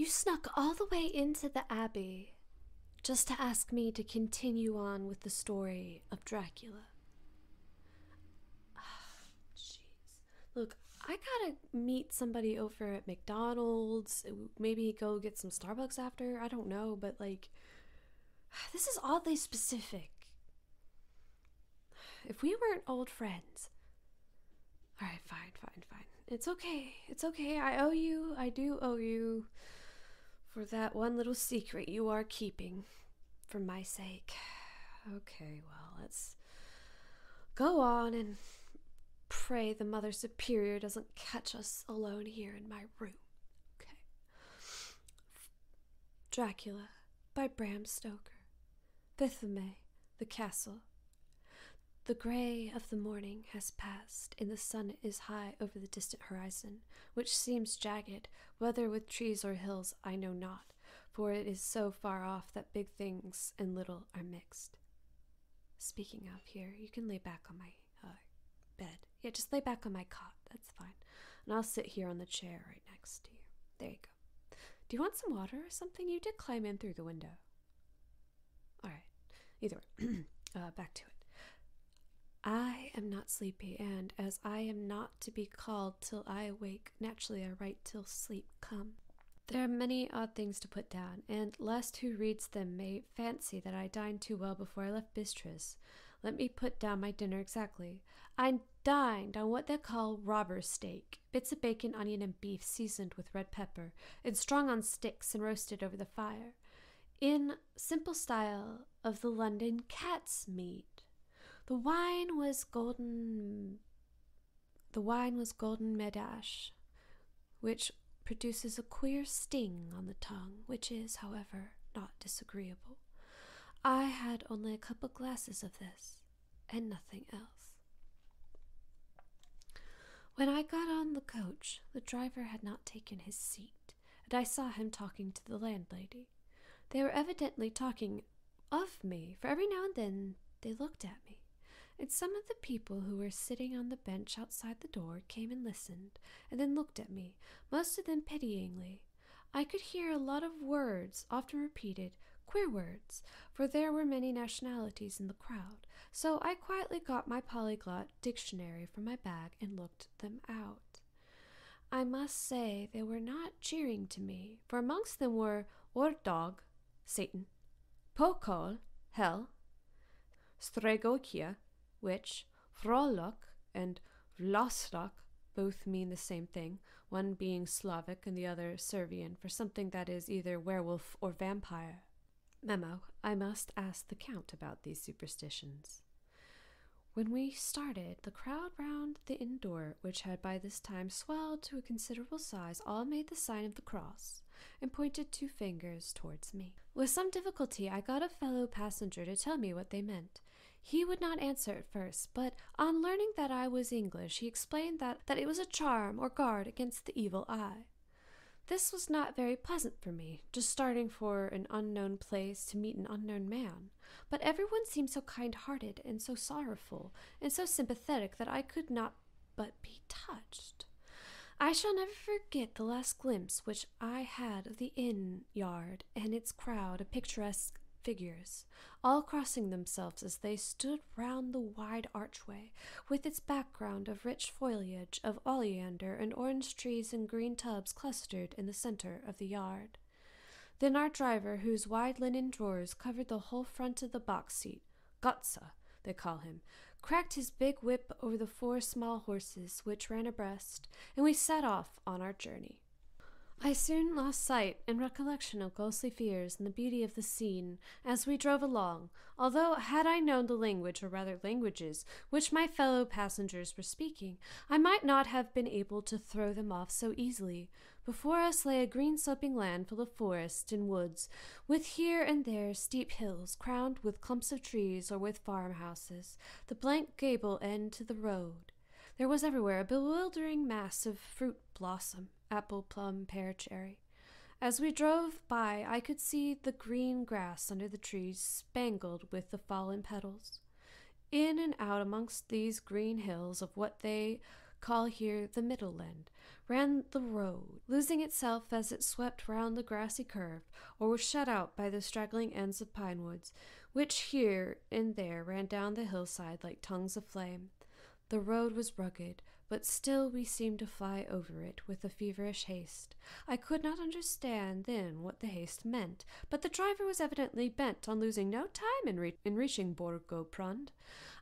You snuck all the way into the Abbey just to ask me to continue on with the story of Dracula. Jeez. Look, I gotta meet somebody over at McDonald's. Maybe go get some Starbucks after. I don't know, but like, this is oddly specific. If we weren't old friends. Alright, fine. It's okay. I owe you. I do owe you for that one little secret you are keeping for my sake. Okay, well, let's go on and pray the Mother Superior doesn't catch us alone here in my room. Okay. Dracula by Bram Stoker. 5th of May, the castle. The grey of the morning has passed, and the sun is high over the distant horizon, which seems jagged, whether with trees or hills I know not, for it is so far off that big things and little are mixed. Speaking of, here, you can lay back on my bed. Yeah, just lay back on my cot, that's fine. And I'll sit here on the chair right next to you. There you go. Do you want some water or something? You did climb in through the window. Alright, either way, back to it. I am not sleepy, and as I am not to be called till I awake, naturally I write till sleep come. There are many odd things to put down, and lest who reads them may fancy that I dined too well before I left Bistris. Let me put down my dinner exactly. I dined on what they call robber's steak, bits of bacon, onion, and beef seasoned with red pepper, and strung on sticks and roasted over the fire, in simple style of the London cat's meat. The wine was golden Medash, which produces a queer sting on the tongue, which is, however, not disagreeable. I had only a couple glasses of this, and nothing else. When I got on the coach, the driver had not taken his seat, and I saw him talking to the landlady. They were evidently talking of me, for every now and then they looked at me. And some of the people who were sitting on the bench outside the door came and listened, and then looked at me, most of them pityingly. I could hear a lot of words, often repeated, queer words, for there were many nationalities in the crowd, so I quietly got my polyglot dictionary from my bag and looked them out. I must say they were not cheering to me, for amongst them were Ordog, Satan, Pokol, Hell, Stregokia, which Vrolok and Vlastok both mean the same thing, one being Slavic and the other Servian, for something that is either werewolf or vampire. Memo, I must ask the Count about these superstitions. When we started, the crowd round the inn door, which had by this time swelled to a considerable size, all made the sign of the cross, and pointed 2 fingers towards me. With some difficulty I got a fellow passenger to tell me what they meant. He would not answer at first, but on learning that I was English, he explained that it was a charm or guard against the evil eye. This was not very pleasant for me, just starting for an unknown place to meet an unknown man, but everyone seemed so kind-hearted and so sorrowful and so sympathetic that I could not but be touched. I shall never forget the last glimpse which I had of the inn yard and its crowd of picturesque figures, all crossing themselves as they stood round the wide archway, with its background of rich foliage of oleander and orange trees and green tubs clustered in the center of the yard. Then our driver, whose wide linen drawers covered the whole front of the box seat, Gotza, they call him, cracked his big whip over the 4 small horses which ran abreast, and we set off on our journey. I soon lost sight and recollection of ghostly fears and the beauty of the scene as we drove along, although had I known the language, or rather languages, which my fellow passengers were speaking, I might not have been able to throw them off so easily. Before us lay a green sloping land full of forests and woods, with here and there steep hills crowned with clumps of trees or with farmhouses, the blank gable end to the road. There was everywhere a bewildering mass of fruit blossom, apple, plum, pear, cherry. As we drove by, I could see the green grass under the trees spangled with the fallen petals. In and out amongst these green hills of what they call here the Middle End, ran the road, losing itself as it swept round the grassy curve, or was shut out by the straggling ends of pine woods, which here and there ran down the hillside like tongues of flame. The road was rugged, but still we seemed to fly over it with a feverish haste. I could not understand then what the haste meant, but the driver was evidently bent on losing no time in reaching Borgoprund.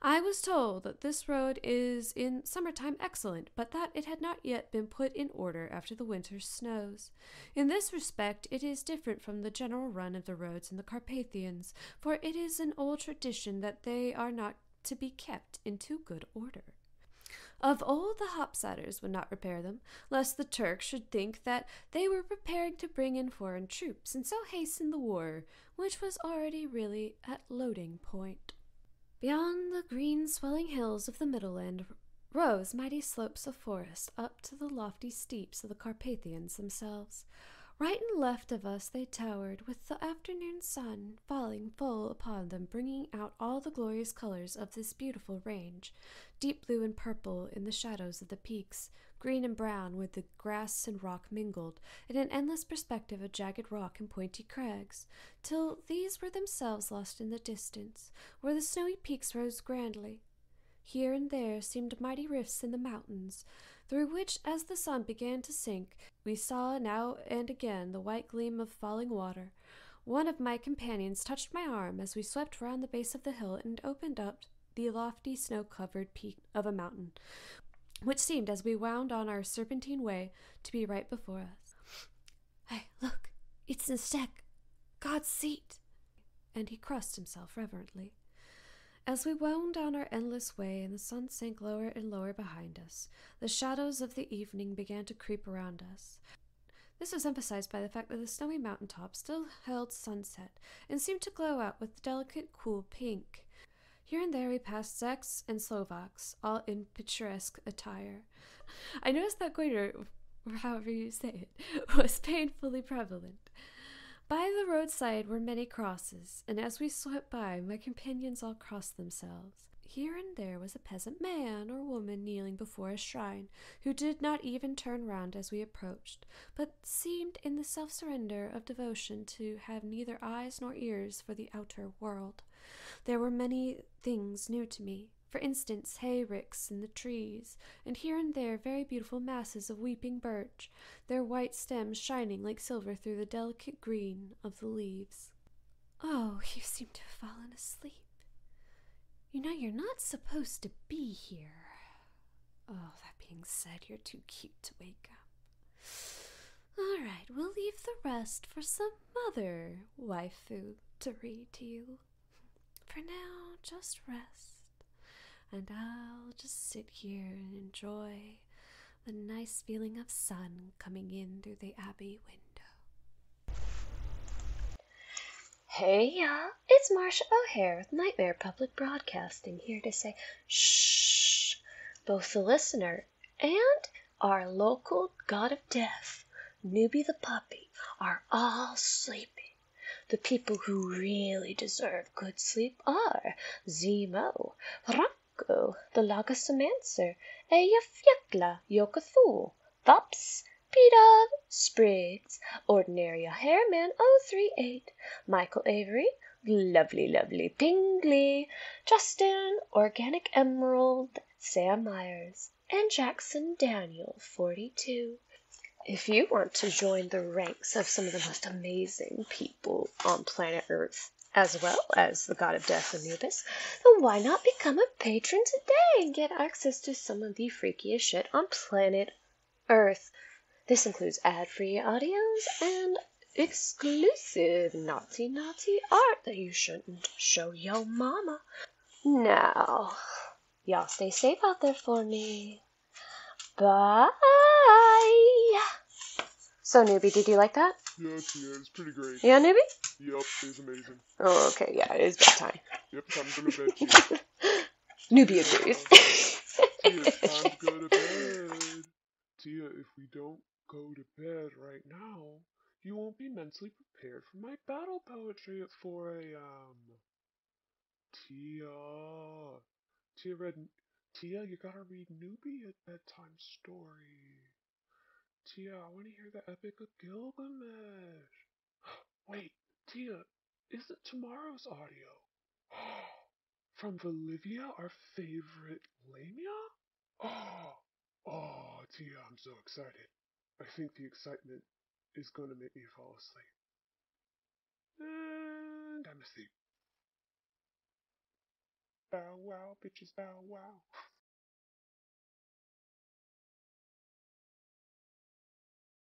I was told that this road is in summertime excellent, but that it had not yet been put in order after the winter's snows. In this respect it is different from the general run of the roads in the Carpathians, for it is an old tradition that they are not to be kept in too good order. Of old the Hopsetters would not repair them, lest the Turks should think that they were preparing to bring in foreign troops, and so hasten the war, which was already really at loading point. Beyond the green swelling hills of the Middle End rose mighty slopes of forest up to the lofty steeps of the Carpathians themselves. Right and left of us they towered, with the afternoon sun falling full upon them, bringing out all the glorious colors of this beautiful range, deep blue and purple in the shadows of the peaks, green and brown where the grass and rock mingled, in an endless perspective of jagged rock and pointy crags, till these were themselves lost in the distance, where the snowy peaks rose grandly. Here and there seemed mighty rifts in the mountains, through which, as the sun began to sink, we saw now and again the white gleam of falling water. One of my companions touched my arm as we swept round the base of the hill and opened up the lofty snow-covered peak of a mountain, which seemed, as we wound on our serpentine way, to be right before us. "Hey, look, it's the Stek, God's seat!" And he crossed himself reverently. As we wound down our endless way and the sun sank lower and lower behind us, the shadows of the evening began to creep around us. This was emphasized by the fact that the snowy mountain tops still held sunset and seemed to glow out with delicate, cool pink. Here and there we passed Czechs and Slovaks, all in picturesque attire. I noticed that goiter, or however you say it, was painfully prevalent. By the roadside were many crosses, and as we swept by, my companions all crossed themselves. Here and there was a peasant man or woman kneeling before a shrine, who did not even turn round as we approached, but seemed in the self-surrender of devotion to have neither eyes nor ears for the outer world. There were many things new to me. For instance, hay-ricks in the trees, and here and there very beautiful masses of weeping birch, their white stems shining like silver through the delicate green of the leaves. "Oh, you seem to have fallen asleep. You know you're not supposed to be here. Oh, that being said, you're too cute to wake up. All right, we'll leave the rest for some other waifu to read to you. For now, just rest. And I'll just sit here and enjoy the nice feeling of sun coming in through the abbey window." Hey y'all, it's Marsha O'Hare with Nightmare Public Broadcasting, here to say shh. Both the listener and our local god of death, Noobie the puppy, are all sleeping. The people who really deserve good sleep are Zemo, the Lagasamancer, Eyjafjalla, Yokathul, Vops, P-Dog, Spriggs, Ordinary Hairman 038, Michael Avery, Lovely Pingley, Justin, Organic Emerald, Sam Myers, and Jackson Daniel 42. If you want to join the ranks of some of the most amazing people on planet Earth, as well as the god of death Anubis, then why not become a patron today and get access to some of the freakiest shit on planet Earth? This includes ad-free audios and exclusive naughty art that you shouldn't show yo mama. Now, y'all stay safe out there for me. Bye! So, Noobie, did you like that? Yeah, it's pretty great. Yeah, Noobie? Yep, it was amazing. Oh, okay, yeah, it is bedtime. Yep, time to go to bed, too. Noobie agrees. Tia, it's time to go to bed. Tia, if we don't go to bed right now, you won't be mentally prepared for my battle poetry at 4 a.m. Tia Tia, you gotta read Noobie a bedtime story. Tia, I wanna hear the Epic of Gilgamesh. Wait, Tia, is it tomorrow's audio? From Bolivia, our favorite Lamia? Oh, Tia, I'm so excited. I think the excitement is gonna make me fall asleep. And I'm asleep. Bow wow, bitches, bow wow.